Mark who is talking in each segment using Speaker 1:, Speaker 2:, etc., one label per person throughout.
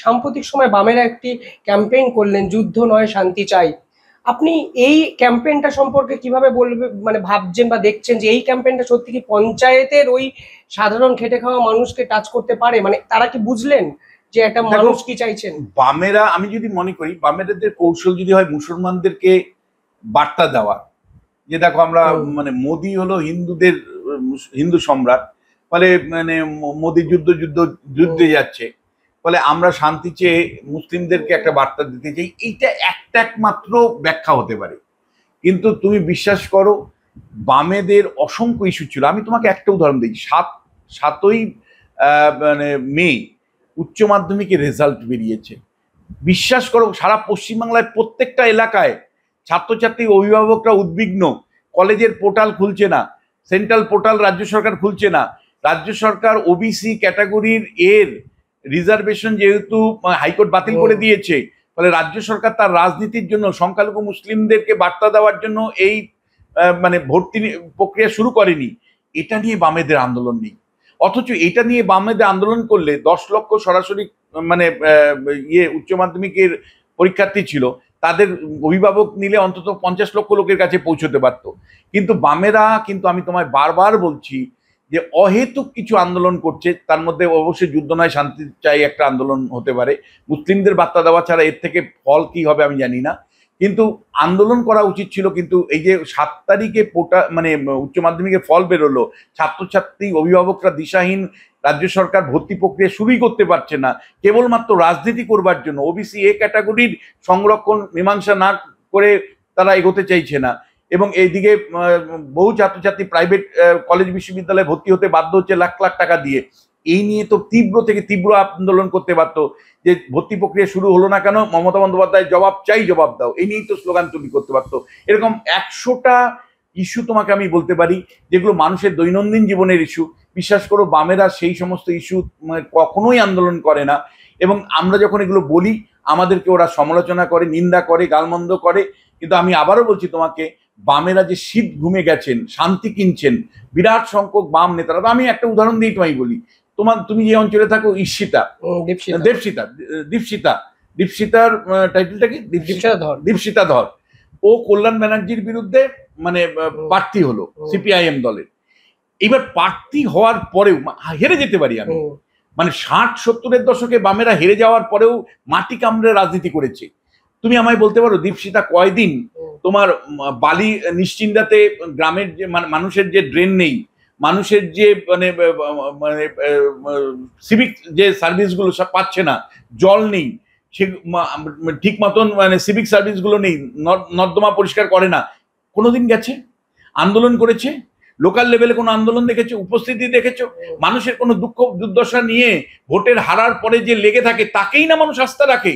Speaker 1: সাম্প্রতিক সময় বামেরা একটি ক্যাম্পেইন করলেন, যুদ্ধ নয় শান্তি চাই। আপনি এই ক্যাম্পেইনটা সম্পর্কে কিভাবে বলবে, মানে ভাবছেন বা দেখছেন যে এই ক্যাম্পেইনটা সত্যি কি পঞ্চায়েতের ওই সাধারণ খেটে খাওয়া মানুষকে টাচ করতে পারে? মানে তারা কি বুঝলেন যে একটা
Speaker 2: দেখো,
Speaker 1: মানুষ কি চাইছেন?
Speaker 2: বামেরা, আমি যদি মনে করি বামেরাদের কৌশল যদি হয় মুসলমানদেরকে বার্তা দেওয়া, যে দেখো আমরা মানে মোদি হলো হিন্দুদের হিন্দু সম্রাট, ফলে মানে মোদি যুদ্ধে যাচ্ছে, ফলে আমরা শান্তি চেয়ে মুসলিমদেরকে একটা বার্তা দিতে চাই, এইটা একটা একমাত্র ব্যাখ্যা হতে পারে। কিন্তু তুমি বিশ্বাস করো, বামেদের অসংখ্য ইস্যু ছিল। আমি তোমাকে একটা উদাহরণ দিই। 7ই মানে মে উচ্চ মাধ্যমিকের রেজাল্ট বেরিয়েছে। বিশ্বাস করো, সারা পশ্চিমবাংলায় প্রত্যেকটা এলাকায় ছাত্রছাত্রী অভিভাবকরা উদ্বিগ্ন। কলেজের পোর্টাল খুলছে না, সেন্ট্রাল পোর্টাল রাজ্য সরকার খুলছে না। রাজ্য সরকার ওবিসি ক্যাটাগরির রিজার্ভেশন যেহেতু হাইকোর্ট বাতিল করে দিয়েছে, ফলে রাজ্য সরকার তার রাজনীতির জন্য সংখ্যালঘু মুসলিমদেরকে বার্তা দেওয়ার জন্য এই মানে ভর্তি প্রক্রিয়া শুরু করেনি। এটা নিয়ে বামেদের আন্দোলন নেই। অথচ এটা নিয়ে বামেদের আন্দোলন করলে 10 লক্ষ সরাসরি মানে উচ্চ মাধ্যমিকের পরীক্ষার্থী ছিল, তাদের অভিভাবক নিলে অন্তত 50 লক্ষ লোকের কাছে পৌঁছতে পারত। কিন্তু বামেরা, কিন্তু আমি তোমায় বারবার বলছি যে অহেতুক কিছু আন্দোলন করছে। তার মধ্যে অবশ্যই যুদ্ধ নয় শান্তি চাই একটা আন্দোলন হতে পারে, মুসলিমদের বার্তা দেওয়া ছাড়া এর থেকে ফল কি হবে আমি জানি না। কিন্তু আন্দোলন করা উচিত ছিল। কিন্তু এই যে 7 তারিখে মানে উচ্চ মাধ্যমিকের ফল বেরোলো, ছাত্রছাত্রী অভিভাবকরা দিশাহীন, রাজ্য সরকার ভর্তি প্রক্রিয়া শুরুই করতে পারছে না, কেবলমাত্র রাজনীতি করবার জন্য ওবিসি ক্যাটাগরির সংরক্ষণ মীমাংসা না করে তারা এগোতে চাইছে না। এবং এইদিকে বহু ছাত্রছাত্রী প্রাইভেট কলেজ বিশ্ববিদ্যালয়ে ভর্তি হতে বাধ্য হচ্ছে লাখ লাখ টাকা দিয়ে। এই নিয়ে তো তীব্র থেকে তীব্র আন্দোলন করতে পারতো, যে ভর্তি প্রক্রিয়া শুরু হলো না কেন, মমতা বন্দ্যোপাধ্যায় জবাব চাই, জবাব দাও, এই নিয়েই তো স্লোগান তৈরি করতে পারতো। এরকম 100টা ইস্যু তোমাকে আমি বলতে পারি যেগুলো মানুষের দৈনন্দিন জীবনের ইস্যু। বিশ্বাস করো, বামেরা সেই সমস্ত ইস্যু কখনোই আন্দোলন করে না। এবং আমরা যখন এগুলো বলি, আমাদেরকে ওরা সমালোচনা করে, নিন্দা করে, গালমন্দ করে। কিন্তু আমি আবারও বলছি তোমাকে, বামেরা যে শীত ঘুমে গেছেন, শান্তি কিনছেন বিরাট সংখ্যক বাম নেতারা। তো আমি একটা উদাহরণ দিই, তোমায় বলি, তুমি যে অঞ্চলে থাকো, দীপশিতার টাইটেলটা কি? দীপশিতা ধর। ও কল্যাণ ব্যানার্জির বিরুদ্ধে মানে প্রার্থী হলো সিপিআইএম দলের। এবার প্রার্থী হওয়ার পরেও হেরে যেতে পারি আমি, মানে 60-70-এর দশকে বামেরা হেরে যাওয়ার পরেও মাটি কামড়ে রাজনীতি করেছে। তুমি আমায় বলতে পারো দীপশিতা কয়দিন তোমার বালি নিশ্চিন্দাতে গ্রামের যে মানুষের যে ড্রেন নেই, মানুষের যে মানে সিভিক যে সার্ভিসগুলো সব পাচ্ছে না, জল নেই, সে ঠিক মতন মানে সিভিক সার্ভিসগুলো নেই, নর্দমা পরিষ্কার করে না, কোনোদিন গেছে? আন্দোলন করেছে? লোকাল লেভেলে কোনো আন্দোলন দেখেছো? উপস্থিতি দেখেছো? মানুষের কোনো দুঃখ দুর্দশা নিয়ে ভোটের হারার পরে যে লেগে থাকে, তাকেই না মানুষ আস্থা রাখে।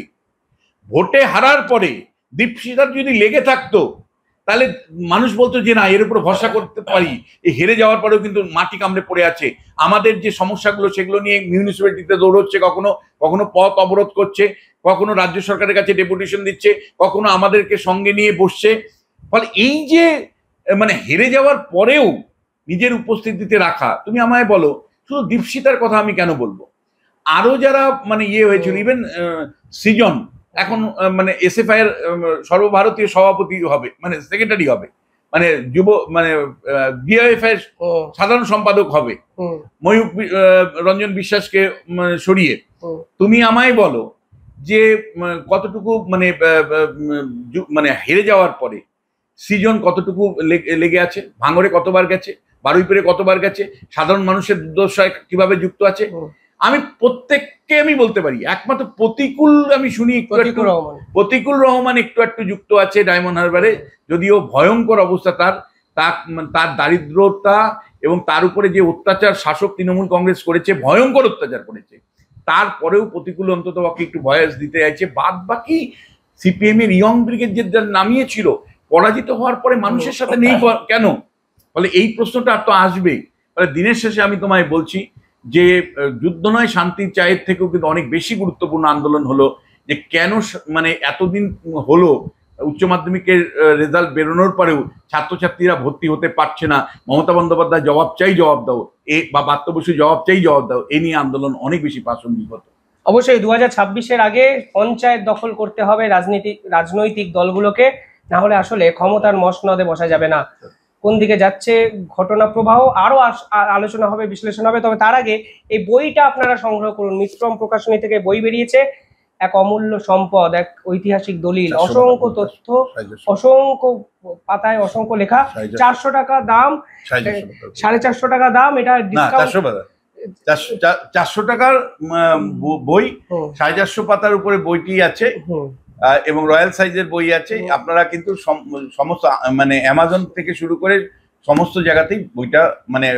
Speaker 2: ভোটে হারার পরে দীপশিতার যদি লেগে থাকতো, তাহলে মানুষ বলতো যে না, এর উপর ভরসা করতে পারি। এই হেরে যাওয়ার পরেও কিন্তু মাটি কামড়ে পড়ে আছে। আমাদের যে সমস্যাগুলো সেগুলো নিয়ে মিউনিসিপ্যালিটিতে দৌড়চ্ছে, কখনো কখনো পথ অবরোধ করছে, কখনো রাজ্য সরকারের কাছে ডেপুটেশন দিচ্ছে, কখনো আমাদেরকে সঙ্গে নিয়ে বসছে। ফলে এই যে মানে হেরে যাওয়ার পরেও নিজের উপস্থিতিতে রাখা, তুমি আমায় বলো, শুধু দীপশিতার কথা আমি কেন বলবো, আরো যারা মানে হয়েছিল, ইভেন সৃজন এখন মানে এসএফআই এর সর্বভারতীয় সভাপতি হবে, মানে সেক্রেটারি হবে, মানে যুব মানে ডিআইএফআই এর সাধারণ সম্পাদক হবে, ময়ূক রঞ্জন বিশ্বাসকে সরিয়ে। তুমি আমায় বলো যে কতটুকু মানে মানে হেরে যাওয়ার পরে সৃজন কতটুকু লেগে আছে, ভাঙরে কতবার গেছে, বারুইপুরে কতবার গেছে, সাধারণ মানুষের দুর্দশায় কিভাবে যুক্ত আছে। আমি প্রত্যেককে আমি বলতে পারি, একমাত্র প্রতিকূল আমি শুনি প্রতিকূল রহমান একটু একটু যুক্ত আছে ডায়মন্ড হারবারে, যদিও ভয়ঙ্কর অবস্থা তার দারিদ্রতা এবং তার উপরে যে অত্যাচার শাসক তৃণমূল কংগ্রেস করেছে, ভয়ঙ্কর অত্যাচার করেছে, তারপরেও প্রতিকূল অন্তত বাকি একটু ভয়েস দিতে চাইছে। বাদ বাকি সিপিএম এর ইয়ং ব্রিগেড যে নামিয়েছিল, পরাজিত হওয়ার পরে মানুষের সাথে নেই কেন? ফলে এই প্রশ্নটা তো আসবে। ফলে দিনের শেষে আমি তোমায় বলছি যে যুদ্ধ নয় শান্তি চায়ের থেকেও কিন্তু অনেক বেশি গুরুত্বপূর্ণ আন্দোলন হলো যে কেন মানে এতদিন হলো উচ্চ মাধ্যমিকের রেজাল্ট বেরোনোর পরেও ছাত্রছাত্রীরা ভর্তি হতে পারছে না। মমতা বন্দ্যোপাধ্যায় জবাব চাই, জবাব দাও, বা বাত্য বসু জবাব চাই, জবাব দাও, এ নিয়ে আন্দোলন অনেক বেশি প্রাসঙ্গিক হতো।
Speaker 1: অবশ্যই 2026-এর আগে পঞ্চায়েত দখল করতে হবে রাজনৈতিক দলগুলোকে, না হলে আসলে ক্ষমতার মসনদে বসা যাবে না। কোন দিকে যাচ্ছে ঘটনা প্রবাহ আরো আলোচনা হবে, বিশ্লেষণ হবে। তবে তার আগে এই বইটা আপনারা সংগ্রহ করুন। মিত্রম প্রকাশনী থেকে বই বেরিয়েছে, এক অমূল্য সম্পদ, এক ঐতিহাসিক দলিল, অসংখ্য তথ্য, অসংখ্য পাতায় অসংখ্য লেখা। 400 টাকা দাম, 450 টাকা দাম। এটা ডিসকাউন্ট
Speaker 2: 400 টাকার বই, 450 পাতার উপরে বইটি আছে এবং রয়্যাল সাইজের বই আছে। আপনারা কিন্তু সমস্ত মানে অ্যামাজন থেকে শুরু করে সমস্ত জায়গাতেই বইটা মানে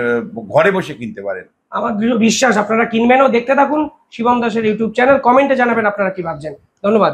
Speaker 2: ঘরে বসে কিনতে পারেন।
Speaker 1: আমার দৃঢ় বিশ্বাস আপনারা কিনবেনও। দেখতে থাকুন শিবম দাসের ইউটিউব চ্যানেল, কমেন্টে জানাবেন আপনারা কি ভাবছেন। ধন্যবাদ।